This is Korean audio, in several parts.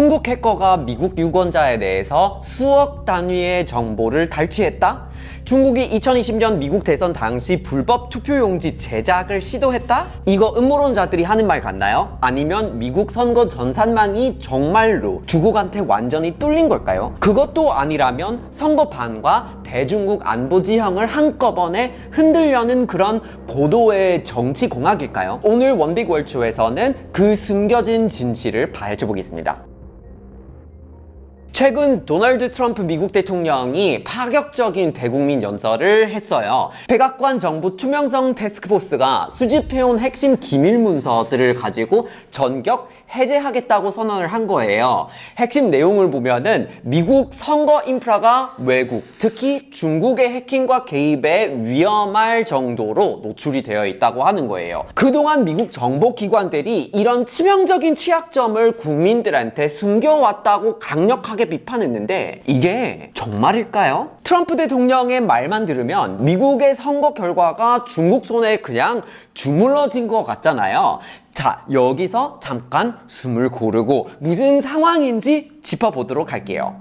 중국 해커가 미국 유권자에 대해서 수억 단위의 정보를 탈취했다? 중국이 2020년 미국 대선 당시 불법 투표용지 제작을 시도했다? 이거 음모론자들이 하는 말 같나요? 아니면 미국 선거 전산망이 정말로 중국한테 완전히 뚫린 걸까요? 그것도 아니라면 선거판과 대중국 안보 지형을 한꺼번에 흔들려는 그런 고도의 정치 공학일까요? 오늘 원빅월초에서는 그 숨겨진 진실을 파헤쳐보겠습니다. 최근 도널드 트럼프 미국 대통령이 파격적인 대국민 연설을 했어요. 백악관 정부 투명성 태스크포스가 수집해온 핵심 기밀 문서들을 가지고 전격 해제하겠다고 선언을 한 거예요. 핵심 내용을 보면은 미국 선거 인프라가 외국, 특히 중국의 해킹과 개입에 위험할 정도로 노출이 되어 있다고 하는 거예요. 그동안 미국 정보기관들이 이런 치명적인 취약점을 국민들한테 숨겨왔다고 강력하게 비판했는데 이게 정말일까요? 트럼프 대통령의 말만 들으면 미국의 선거 결과가 중국 손에 그냥 주물러진 것 같잖아요. 자, 여기서 잠깐 숨을 고르고 무슨 상황인지 짚어보도록 할게요.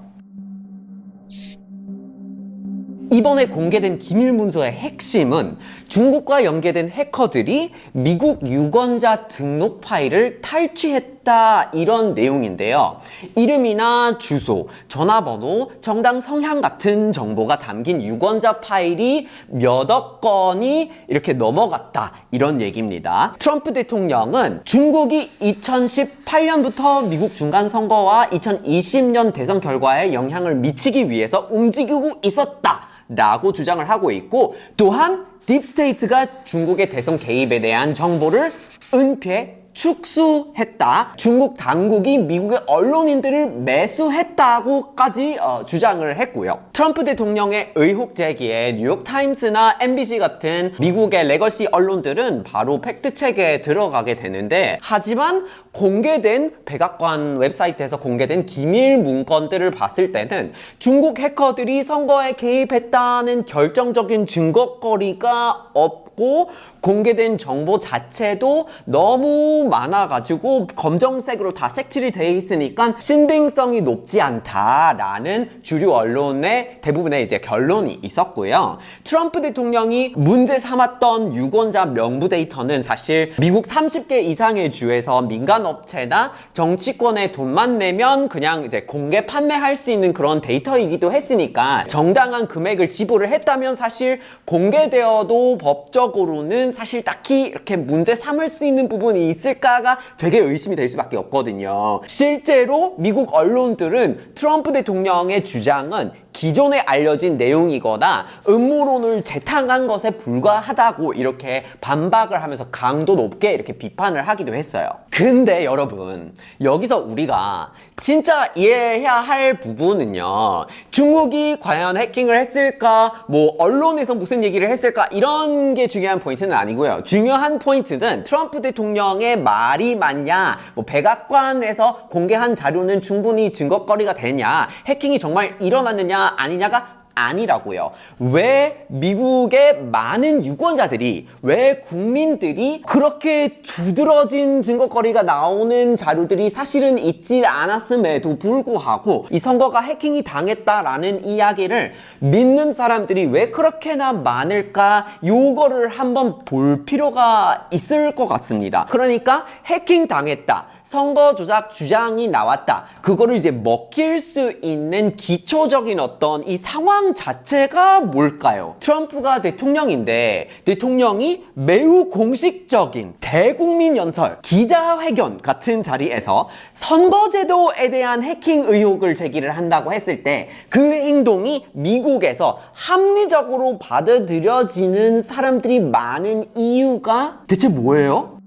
이번에 공개된 기밀 문서의 핵심은 중국과 연계된 해커들이 미국 유권자 등록 파일을 탈취했다 이런 내용인데요. 이름이나 주소, 전화번호, 정당 성향 같은 정보가 담긴 유권자 파일이 몇억 건이 이렇게 넘어갔다 이런 얘기입니다. 트럼프 대통령은 중국이 2018년부터 미국 중간선거와 2020년 대선 결과에 영향을 미치기 위해서 움직이고 있었다 라고 주장을 하고 있고, 또한 딥스테이트가 중국의 대선 개입에 대한 정보를 은폐, 축수했다. 중국 당국이 미국의 언론인들을 매수했다고까지 주장을 했고요. 트럼프 대통령의 의혹 제기에 뉴욕타임스나 MBC 같은 미국의 레거시 언론들은 바로 팩트체크에 들어가게 되는데, 하지만 공개된 백악관 웹사이트에서 공개된 기밀 문건들을 봤을 때는 중국 해커들이 선거에 개입했다는 결정적인 증거거리가 없고, 공개된 정보 자체도 너무 많아가지고 검정색으로 다 색칠이 돼 있으니까 신빙성이 높지 않다라는 주류 언론의 대부분의 이제 결론이 있었고요. 트럼프 대통령이 문제 삼았던 유권자 명부 데이터는 사실 미국 30개 이상의 주에서 민간 업체나 정치권에 돈만 내면 그냥 이제 공개 판매할 수 있는 그런 데이터이기도 했으니까 정당한 금액을 지불을 했다면 사실 공개되어도 법적으로는 사실 딱히 이렇게 문제 삼을 수 있는 부분이 있을까가 되게 의심이 될 수밖에 없거든요. 실제로 미국 언론들은 트럼프 대통령의 주장은 기존에 알려진 내용이거나 음모론을 재탕한 것에 불과하다고 이렇게 반박을 하면서 강도 높게 이렇게 비판을 하기도 했어요. 근데 여러분, 여기서 우리가 진짜 이해해야 할 부분은요, 중국이 과연 해킹을 했을까, 뭐 언론에서 무슨 얘기를 했을까, 이런 게 중요한 포인트는 아니고요. 중요한 포인트는 트럼프 대통령의 말이 맞냐, 뭐 백악관에서 공개한 자료는 충분히 증거거리가 되냐, 해킹이 정말 일어났느냐 아니냐가 아니라고요. 왜 미국의 많은 유권자들이, 왜 국민들이 그렇게 두드러진 증거거리가 나오는 자료들이 사실은 있지 않았음에도 불구하고 이 선거가 해킹이 당했다라는 이야기를 믿는 사람들이 왜 그렇게나 많을까, 요거를 한번 볼 필요가 있을 것 같습니다. 그러니까 해킹 당했다, 선거 조작 주장이 나왔다, 그거를 이제 먹힐 수 있는 기초적인 어떤 이 상황 자체가 뭘까요? 트럼프가 대통령인데 대통령이 매우 공식적인 대국민 연설, 기자회견 같은 자리에서 선거제도에 대한 해킹 의혹을 제기를 한다고 했을 때 그 행동이 미국에서 합리적으로 받아들여지는 사람들이 많은 이유가 대체 뭐예요?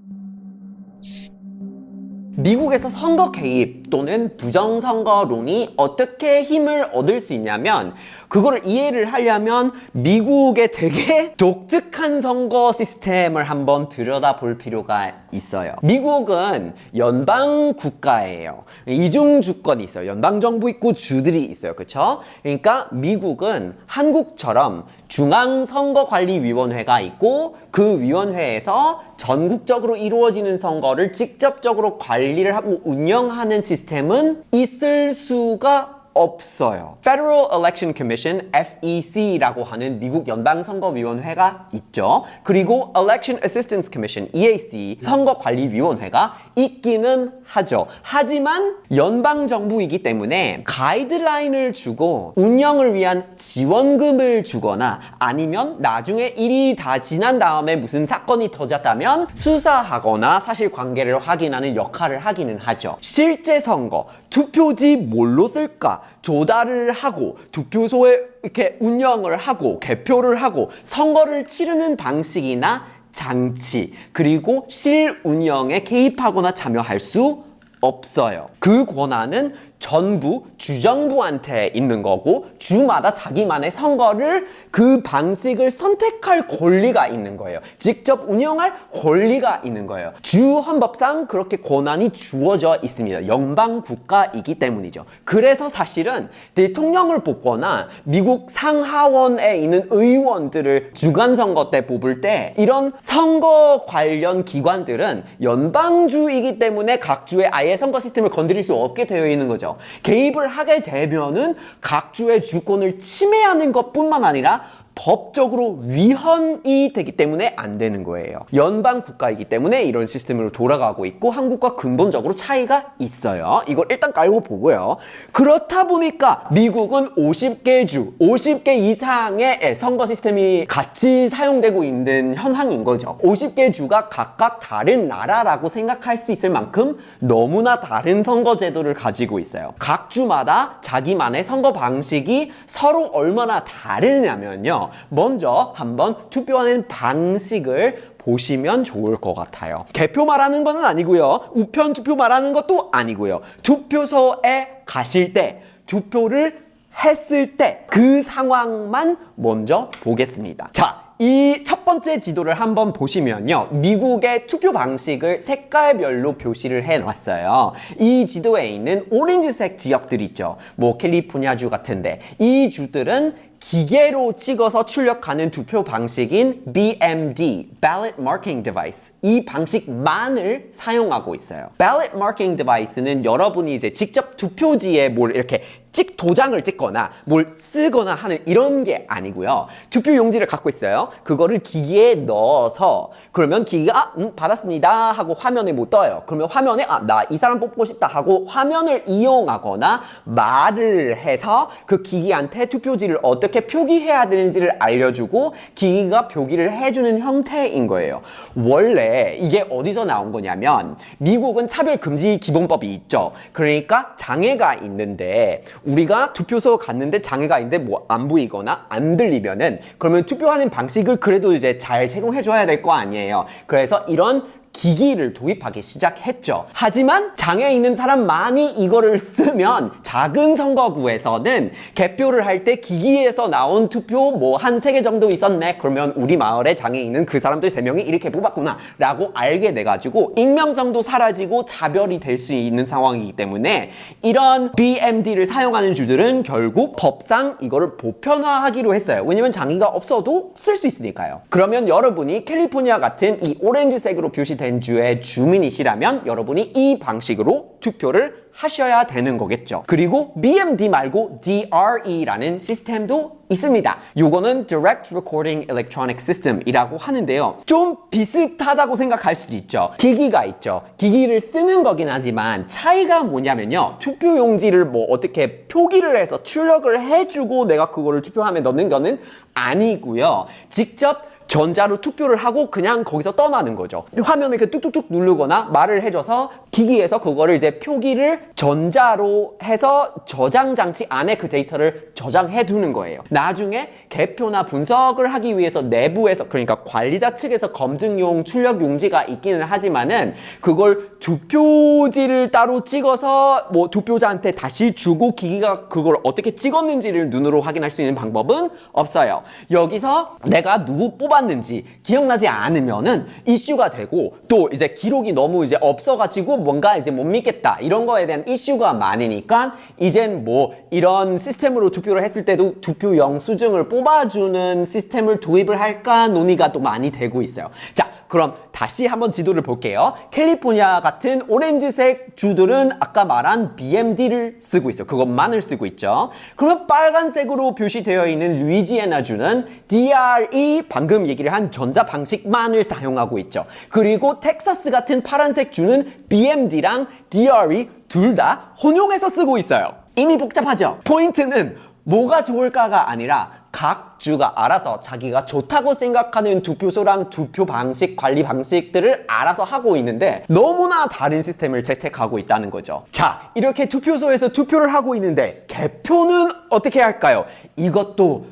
미국에서 선거 개입 또는 부정선거론이 어떻게 힘을 얻을 수 있냐면, 그거를 이해를 하려면 미국의 되게 독특한 선거 시스템을 한번 들여다볼 필요가 있어요. 미국은 연방 국가예요. 이중 주권이 있어요. 연방 정부 있고 주들이 있어요. 그렇죠? 그러니까 미국은 한국처럼 중앙선거관리위원회가 있고, 그 위원회에서 전국적으로 이루어지는 선거를 직접적으로 관리를 하고 운영하는 시스템 시스템은 있을 수가 없어요. Federal Election Commission, FEC라고 하는 미국 연방선거위원회가 있죠. 그리고 Election Assistance Commission, EAC, 선거관리위원회가 있기는 하죠. 하지만 연방정부이기 때문에 가이드라인을 주고 운영을 위한 지원금을 주거나 아니면 나중에 일이 다 지난 다음에 무슨 사건이 터졌다면 수사하거나 사실관계를 확인하는 역할을 하기는 하죠. 실제 선거, 투표지 뭘로 쓸까? 조달을 하고 투표소에 이렇게 운영을 하고 개표를 하고 선거를 치르는 방식이나 장치 그리고 실운영에 개입하거나 참여할 수 없어요. 그 권한은 전부 주정부한테 있는 거고 주마다 자기만의 선거를 그 방식을 선택할 권리가 있는 거예요. 직접 운영할 권리가 있는 거예요. 주 헌법상 그렇게 권한이 주어져 있습니다. 연방 국가이기 때문이죠. 그래서 사실은 대통령을 뽑거나 미국 상하원에 있는 의원들을 주간 선거 때 뽑을 때 이런 선거 관련 기관들은 연방주이기 때문에 각 주의 아예 선거 시스템을 건드릴 수 없게 되어 있는 거죠. 개입을 하게 되면은 각 주의 주권을 침해하는 것뿐만 아니라 법적으로 위헌이 되기 때문에 안 되는 거예요. 연방 국가이기 때문에 이런 시스템으로 돌아가고 있고 한국과 근본적으로 차이가 있어요. 이걸 일단 깔고 보고요. 그렇다 보니까 미국은 50개 주, 50개 이상의 선거 시스템이 같이 사용되고 있는 현황인 거죠. 50개 주가 각각 다른 나라라고 생각할 수 있을 만큼 너무나 다른 선거 제도를 가지고 있어요. 각 주마다 자기만의 선거 방식이 서로 얼마나 다르냐면요. 먼저 한번 투표하는 방식을 보시면 좋을 것 같아요. 개표 말하는 건 아니고요. 우편 투표 말하는 것도 아니고요. 투표소에 가실 때, 투표를 했을 때 그 상황만 먼저 보겠습니다. 자, 이 첫 번째 지도를 한번 보시면요. 미국의 투표 방식을 색깔별로 표시를 해놨어요. 이 지도에 있는 오렌지색 지역들 있죠. 뭐 캘리포니아주 같은데 이 주들은 기계로 찍어서 출력하는 투표 방식인 BMD, Ballot Marking Device. 이 방식만을 사용하고 있어요. Ballot Marking Device는 여러분이 이제 직접 투표지에 뭘 이렇게 도장을 찍거나 뭘 쓰거나 하는 이런 게 아니고요. 투표 용지를 갖고 있어요. 그거를 기기에 넣어서 그러면 기기가 받았습니다 하고 화면에 못 떠요. 그러면 화면에 나 이 사람 뽑고 싶다 하고 화면을 이용하거나 말을 해서 그 기기한테 투표지를 어떻게 표기해야 되는지를 알려주고 기기가 표기를 해주는 형태인 거예요. 원래 이게 어디서 나온 거냐면 미국은 차별금지 기본법이 있죠. 그러니까 장애가 있는데 우리가 투표소 갔는데 장애가 있는데 뭐 안 보이거나 안 들리면은 그러면 투표하는 방식을 그래도 이제 잘 제공해 줘야 될 거 아니에요. 그래서 이런 기기를 도입하기 시작했죠. 하지만 장애 있는 사람만이 이거를 쓰면 작은 선거구에서는 개표를 할 때 기기에서 나온 투표 뭐 한 3개 정도 있었네. 그러면 우리 마을에 장애 있는 그 사람들 3명이 이렇게 뽑았구나 라고 알게 돼가지고 익명성도 사라지고 차별이 될 수 있는 상황이기 때문에 이런 BMD를 사용하는 주들은 결국 법상 이거를 보편화하기로 했어요. 왜냐면 장애가 없어도 쓸 수 있으니까요. 그러면 여러분이 캘리포니아 같은 이 오렌지색으로 표시된 주의 주민이시라면 여러분이 이 방식으로 투표를 하셔야 되는 거겠죠. 그리고 BMD 말고 DRE라는 시스템도 있습니다. 요거는 Direct Recording Electronic System이라고 하는데요. 좀 비슷하다고 생각할 수도 있죠. 기기가 있죠. 기기를 쓰는 거긴 하지만 차이가 뭐냐면요. 투표 용지를 뭐 어떻게 표기를 해서 출력을 해주고 내가 그거를 투표함에 넣는 거는 아니고요. 직접 전자로 투표를 하고 그냥 거기서 떠나는 거죠. 화면에 이렇게 뚝뚝뚝 누르거나 말을 해줘서 기기에서 그거를 이제 표기를 전자로 해서 저장 장치 안에 그 데이터를 저장해 두는 거예요. 나중에 개표나 분석을 하기 위해서 내부에서 그러니까 관리자 측에서 검증용 출력 용지가 있기는 하지만은 그걸 투표지를 따로 찍어서 뭐 투표자한테 다시 주고 기기가 그걸 어떻게 찍었는지를 눈으로 확인할 수 있는 방법은 없어요. 여기서 내가 누구 뽑았는지 기억나지 않으면은 이슈가 되고 또 이제 기록이 너무 이제 없어가지고 뭔가 이제 못 믿겠다 이런 거에 대한 이슈가 많으니까 이젠 뭐 이런 시스템으로 투표를 했을 때도 투표 영수증을 뽑아주는 시스템을 도입을 할까 논의가 또 많이 되고 있어요. 자, 그럼 다시 한번 지도를 볼게요. 캘리포니아 같은 오렌지색 주들은 아까 말한 BMD를 쓰고 있어요. 그것만을 쓰고 있죠. 그러면 빨간색으로 표시되어 있는 루이지애나 주는 DRE, 방금 얘기를 한 전자 방식만을 사용하고 있죠. 그리고 텍사스 같은 파란색 주는 BMD랑 DRE 둘 다 혼용해서 쓰고 있어요. 이미 복잡하죠? 포인트는 뭐가 좋을까가 아니라 각 주가 알아서 자기가 좋다고 생각하는 투표소랑 투표 방식, 관리 방식들을 알아서 하고 있는데 너무나 다른 시스템을 채택하고 있다는 거죠. 자, 이렇게 투표소에서 투표를 하고 있는데 개표는 어떻게 할까요? 이것도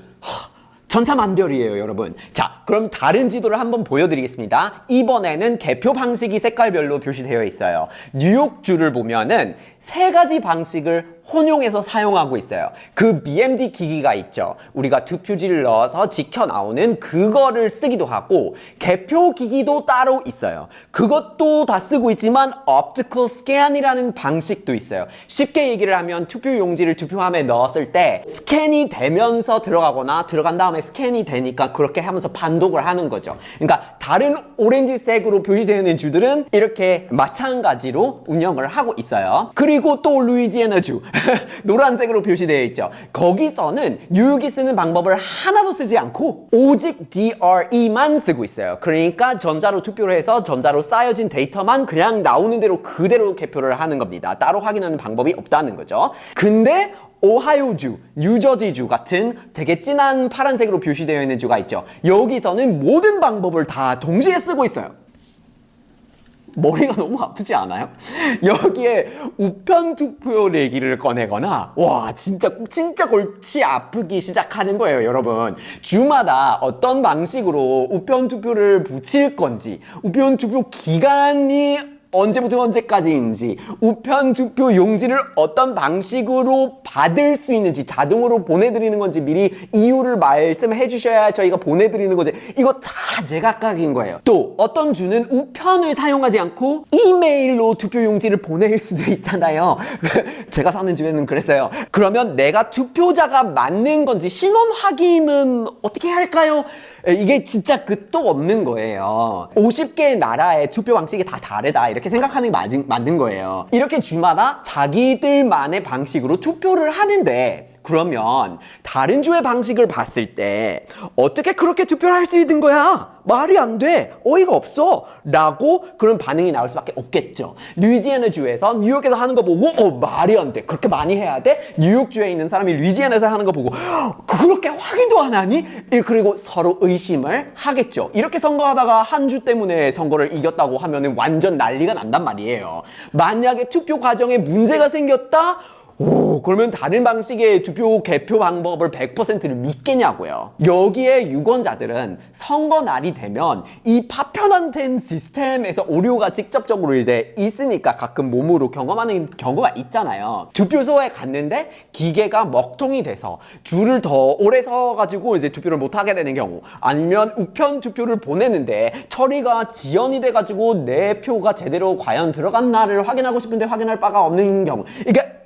천차만별이에요, 여러분. 자, 그럼 다른 지도를 한번 보여드리겠습니다. 이번에는 개표 방식이 색깔별로 표시되어 있어요. 뉴욕주를 보면은 세 가지 방식을 혼용해서 사용하고 있어요. 그 BMD 기기가 있죠. 우리가 투표지를 넣어서 지켜 나오는 그거를 쓰기도 하고 개표 기기도 따로 있어요. 그것도 다 쓰고 있지만 optical scan이라는 방식도 있어요. 쉽게 얘기를 하면 투표 용지를 투표함에 넣었을 때 스캔이 되면서 들어가거나 들어간 다음에 스캔이 되니까 그렇게 하면서 판독을 하는 거죠. 그러니까 다른 오렌지색으로 표시되는 주들은 이렇게 마찬가지로 운영을 하고 있어요. 그리고 또 루이지애나주 노란색으로 표시되어 있죠. 거기서는 뉴욕이 쓰는 방법을 하나도 쓰지 않고 오직 DRE만 쓰고 있어요. 그러니까 전자로 투표를 해서 전자로 쌓여진 데이터만 그냥 나오는 대로 그대로 개표를 하는 겁니다. 따로 확인하는 방법이 없다는 거죠. 근데 오하이오주, 뉴저지주 같은 되게 진한 파란색으로 표시되어 있는 주가 있죠. 여기서는 모든 방법을 다 동시에 쓰고 있어요. 머리가 너무 아프지 않아요? 여기에 우편 투표 얘기를 꺼내거나 와 진짜 골치 아프기 시작하는 거예요, 여러분. 주마다 어떤 방식으로 우편 투표를 붙일 건지, 우편 투표 기간이 언제부터 언제까지인지, 우편 투표 용지를 어떤 방식으로 받을 수 있는지, 자동으로 보내드리는 건지 미리 이유를 말씀해 주셔야 저희가 보내드리는 거지. 이거 다 제각각인 거예요. 또 어떤 주는 우편을 사용하지 않고 이메일로 투표 용지를 보낼 수도 있잖아요. 제가 사는 주에는 그랬어요. 그러면 내가 투표자가 맞는 건지 신원 확인은 어떻게 할까요? 이게 진짜 끝도 없는 거예요. 50개의 나라의 투표 방식이 다 다르다 이렇게 생각하는 게 맞는 거예요. 이렇게 주마다 자기들만의 방식으로 투표를 하는데 그러면 다른 주의 방식을 봤을 때 어떻게 그렇게 투표를 할 수 있는 거야? 말이 안 돼. 어이가 없어. 라고 그런 반응이 나올 수밖에 없겠죠. 루이지애나 주에서 뉴욕에서 하는 거 보고 말이 안 돼. 그렇게 많이 해야 돼? 뉴욕 주에 있는 사람이 루이지애나에서 하는 거 보고 그렇게 확인도 안 하니? 그리고 서로 의심을 하겠죠. 이렇게 선거하다가 한 주 때문에 선거를 이겼다고 하면은 완전 난리가 난단 말이에요. 만약에 투표 과정에 문제가 생겼다? 그러면 다른 방식의 투표 개표 방법을 100%를 믿겠냐고요. 여기에 유권자들은 선거 날이 되면 이 파편화된 시스템에서 오류가 직접적으로 이제 있으니까 가끔 몸으로 경험하는 경우가 있잖아요. 투표소에 갔는데 기계가 먹통이 돼서 줄을 더 오래 서가지고 이제 투표를 못 하게 되는 경우, 아니면 우편 투표를 보내는데 처리가 지연이 돼가지고 내 표가 제대로 과연 들어갔나를 확인하고 싶은데 확인할 바가 없는 경우.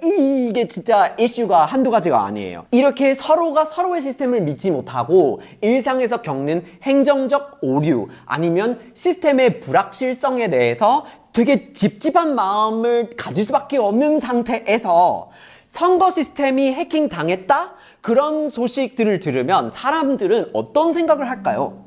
이게 진짜 이슈가 한두 가지가 아니에요. 이렇게 서로가 서로의 시스템을 믿지 못하고 일상에서 겪는 행정적 오류 아니면 시스템의 불확실성에 대해서 되게 찝찝한 마음을 가질 수밖에 없는 상태에서 선거 시스템이 해킹당했다? 그런 소식들을 들으면 사람들은 어떤 생각을 할까요?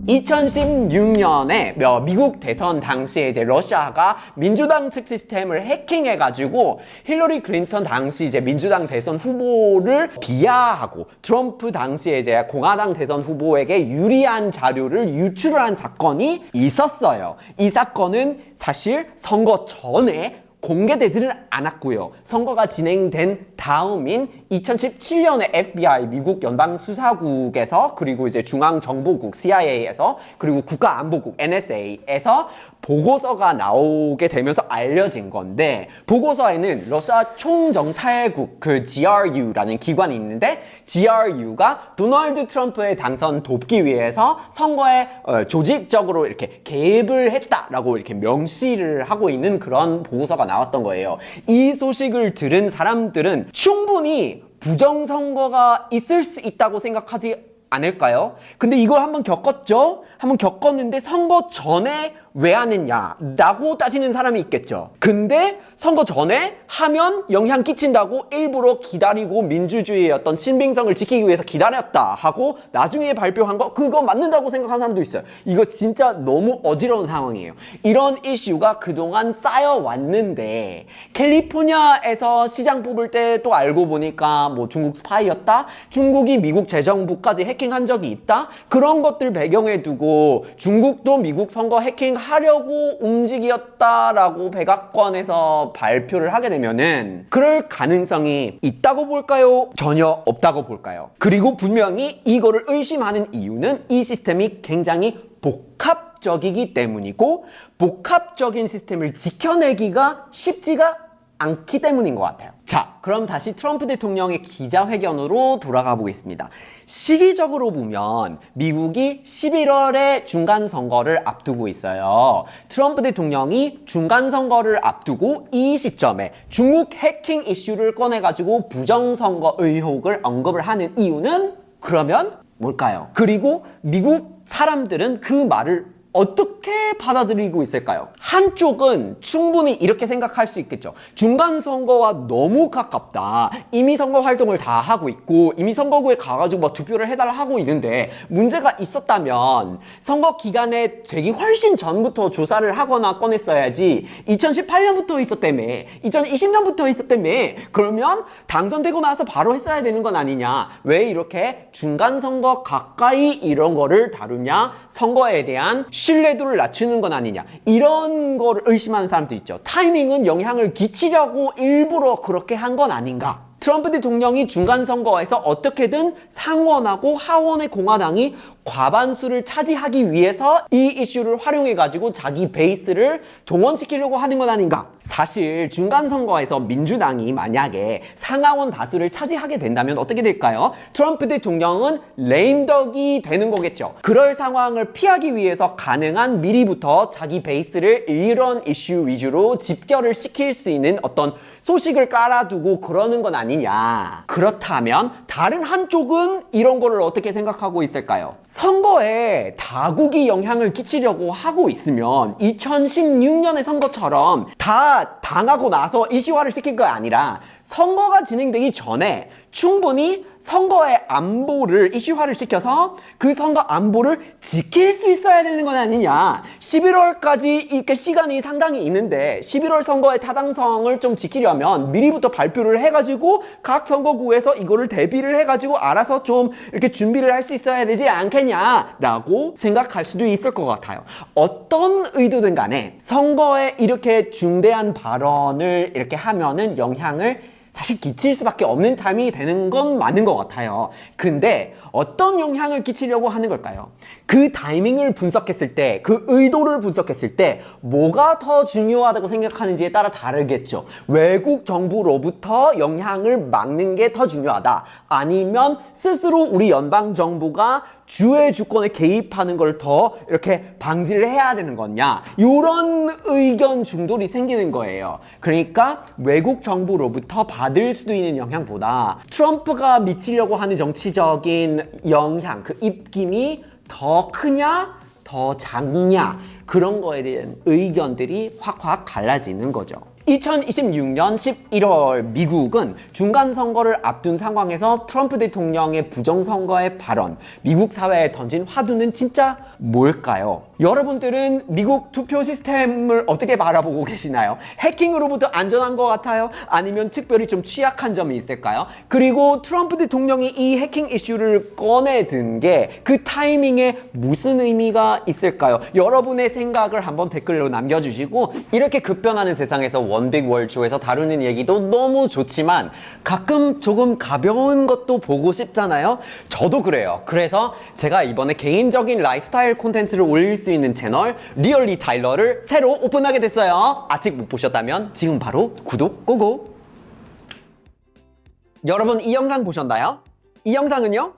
2016년에 미국 대선 당시에 이제 러시아가 민주당 측 시스템을 해킹해가지고 힐러리 클린턴 당시 이제 민주당 대선 후보를 비하하고 트럼프 당시에 이제 공화당 대선 후보에게 유리한 자료를 유출을 한 사건이 있었어요. 이 사건은 사실 선거 전에 공개되지는 않았고요. 선거가 진행된 다음인 2017년에 FBI 미국 연방수사국에서 그리고 이제 중앙정보국 CIA에서 그리고 국가안보국 NSA에서 보고서가 나오게 되면서 알려진 건데, 보고서에는 러시아 총정찰국 그 GRU라는 기관이 있는데 GRU가 도널드 트럼프의 당선 돕기 위해서 선거에 조직적으로 이렇게 개입을 했다라고 이렇게 명시를 하고 있는 그런 보고서가 나왔던 거예요. 이 소식을 들은 사람들은 충분히 부정선거가 있을 수 있다고 생각하지 않을까요? 근데 이걸 한번 겪었죠? 한번 겪었는데 선거 전에 왜 안 했냐? 라고 따지는 사람이 있겠죠. 근데 선거 전에 하면 영향 끼친다고 일부러 기다리고 민주주의의 어떤 신빙성을 지키기 위해서 기다렸다 하고 나중에 발표한 거 그거 맞는다고 생각하는 사람도 있어요. 이거 진짜 너무 어지러운 상황이에요. 이런 이슈가 그동안 쌓여왔는데 캘리포니아에서 시장 뽑을 때 또 알고 보니까 뭐 중국 스파이였다? 중국이 미국 재정부까지 해킹한 적이 있다? 그런 것들 배경에 두고 중국도 미국 선거 해킹하려고 움직였다라고 백악관에서 발표를 하게 되면은 그럴 가능성이 있다고 볼까요? 전혀 없다고 볼까요? 그리고 분명히 이거를 의심하는 이유는 이 시스템이 굉장히 복합적이기 때문이고 복합적인 시스템을 지켜내기가 쉽지가 않기 때문인 것 같아요. 자, 그럼 다시 트럼프 대통령의 기자회견으로 돌아가 보겠습니다. 시기적으로 보면 미국이 11월에 중간선거를 앞두고 있어요. 트럼프 대통령이 중간선거를 앞두고 이 시점에 중국 해킹 이슈를 꺼내가지고 부정선거 의혹을 언급을 하는 이유는 그러면 뭘까요? 그리고 미국 사람들은 그 말을 어떻게 받아들이고 있을까요? 한쪽은 충분히 이렇게 생각할 수 있겠죠. 중간선거와 너무 가깝다. 이미 선거 활동을 다 하고 있고 이미 선거구에 가가지고 뭐 투표를 해달라 하고 있는데 문제가 있었다면 선거 기간에 되기 훨씬 전부터 조사를 하거나 꺼냈어야지. 2018년부터 있었다며 2020년부터 있었다며 그러면 당선되고 나서 바로 했어야 되는 건 아니냐. 왜 이렇게 중간선거 가까이 이런 거를 다루냐. 선거에 대한 신뢰도를 낮추는 건 아니냐 이런 거를 의심하는 사람도 있죠. 타이밍은 영향을 끼치려고 일부러 그렇게 한 건 아닌가. 트럼프 대통령이 중간선거에서 어떻게든 상원하고 하원의 공화당이 과반수를 차지하기 위해서 이 이슈를 활용해가지고 자기 베이스를 동원시키려고 하는 건 아닌가. 사실 중간선거에서 민주당이 만약에 상하원 다수를 차지하게 된다면 어떻게 될까요? 트럼프 대통령은 레임덕이 되는 거겠죠. 그럴 상황을 피하기 위해서 가능한 미리부터 자기 베이스를 이런 이슈 위주로 집결을 시킬 수 있는 어떤 소식을 깔아두고 그러는 건 아니냐. 그렇다면 다른 한쪽은 이런 거를 어떻게 생각하고 있을까요? 선거에 다국이 영향을 끼치려고 하고 있으면 2016년의 선거처럼 다 당하고 나서 이슈화를 시킬 거 아니라 선거가 진행되기 전에 충분히 선거의 안보를 이슈화를 시켜서 그 선거 안보를 지킬 수 있어야 되는 건 아니냐. 11월까지 이렇게 시간이 상당히 있는데 11월 선거의 타당성을 좀 지키려면 미리부터 발표를 해가지고 각 선거구에서 이거를 대비를 해가지고 알아서 좀 이렇게 준비를 할 수 있어야 되지 않겠냐라고 생각할 수도 있을 것 같아요. 어떤 의도든 간에 선거에 이렇게 중대한 발언을 이렇게 하면은 영향을 사실 끼칠 수밖에 없는 타이밍이 되는 건 맞는 것 같아요. 근데 어떤 영향을 끼치려고 하는 걸까요? 그 타이밍을 분석했을 때, 그 의도를 분석했을 때 뭐가 더 중요하다고 생각하는지에 따라 다르겠죠. 외국 정부로부터 영향을 막는 게 더 중요하다. 아니면 스스로 우리 연방 정부가 주의 주권에 개입하는 걸 더 이렇게 방지를 해야 되는 거냐. 이런 의견 충돌이 생기는 거예요. 그러니까 외국 정부로부터 받을 수도 있는 영향보다 트럼프가 미치려고 하는 정치적인 영향, 그 입김이 더 크냐, 더 작냐, 그런 거에 대한 의견들이 확확 갈라지는 거죠. 2026년 11월 미국은 중간선거를 앞둔 상황에서 트럼프 대통령의 부정선거의 발언, 미국 사회에 던진 화두는 진짜 뭘까요? 여러분들은 미국 투표 시스템을 어떻게 바라보고 계시나요? 해킹으로부터 안전한 것 같아요? 아니면 특별히 좀 취약한 점이 있을까요? 그리고 트럼프 대통령이 이 해킹 이슈를 꺼내든 게 그 타이밍에 무슨 의미가 있을까요? 여러분의 생각을 한번 댓글로 남겨주시고, 이렇게 급변하는 세상에서 원빅 월쇼에서 다루는 얘기도 너무 좋지만 가끔 조금 가벼운 것도 보고 싶잖아요. 저도 그래요. 그래서 제가 이번에 개인적인 라이프스타일 콘텐츠를 올릴 수 있는 채널 리얼리 타일러를 새로 오픈하게 됐어요. 아직 못 보셨다면 지금 바로 구독 고고. 여러분, 이 영상 보셨나요? 이 영상은요,